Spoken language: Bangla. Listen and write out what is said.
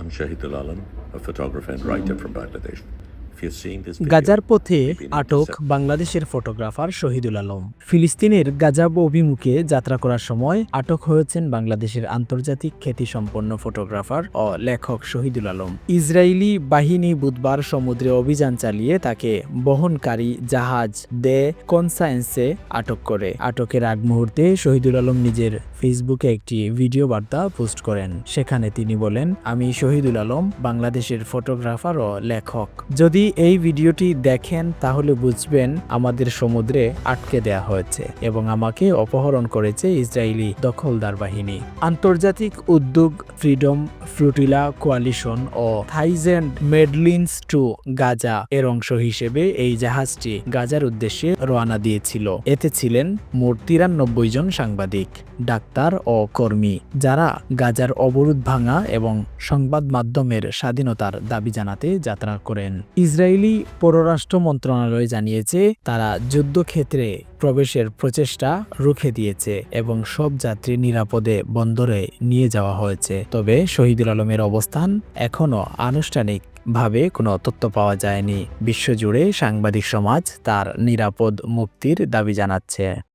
I'm Shahidul Alam, a photographer and writer from Bangladesh. If you're seeing this video, গাজার পথে maybe in আটক December. বাংলাদেশের ফটোগ্রাফার শহীদুল আলম। ফিলিস্তিনের গাজা অভিমুখে যাত্রা করার সময় আটক হয়েছেন বাংলাদেশের আন্তর্জাতিক খ্যাতিসম্পন্ন ফটোগ্রাফার ও লেখক শহীদুল আলম। ইসরায়েলি বাহিনী বুধবার সমুদ্রে অভিযান চালিয়ে তাকে বহনকারী জাহাজ দে কনসায়েন্সে আটক করে। আটকের আগ মুহূর্তে শহীদুল আলম নিজের ফেসবুকে একটি ভিডিও বার্তা পোস্ট করেন। সেখানে তিনি বলেন, আমি শহীদুল আলম, বাংলাদেশের ফটোগ্রাফার ও লেখক। যদি এই ভিডিওটি দেখেন তাহলে বুঝবেন আমাদের সমুদ্রে আটকে দেয়া হয়েছে এবং আমাকে অপহরণ করেছে ইসরায়েলি দখলদার বাহিনী। আন্তর্জাতিক উদ্যোগ ফ্রিডম ফ্লুটিলা কোয়ালিশন ও থাইজেন্ড মেডলিনস টু গাজা এর অংশ হিসেবে এই জাহাজটি গাজার উদ্দেশ্যে রওনা দিয়েছিল। এতে ছিলেন মোট 93 জন সাংবাদিক, ডাক্তার ও কর্মী, যারা গাজার অবরোধ ভাঙা এবং সংবাদ মাধ্যমের স্বাধীনতার দাবি জানাতে যাত্রা করেন। ইসরায়েলি পররাষ্ট্র মন্ত্রণালয় জানিয়েছে তারা যুদ্ধক্ষেত্রে প্রবেশের প্রচেষ্টা রুখে দিয়েছে এবং সব যাত্রী নিরাপদে বন্দরে নিয়ে যাওয়া হয়েছে। তবে শহীদুল আলমের অবস্থান এখনও আনুষ্ঠানিকভাবে কোনো তথ্য পাওয়া যায়নি। বিশ্বজুড়ে সাংবাদিক সমাজ তার নিরাপদ মুক্তির দাবি জানাচ্ছে।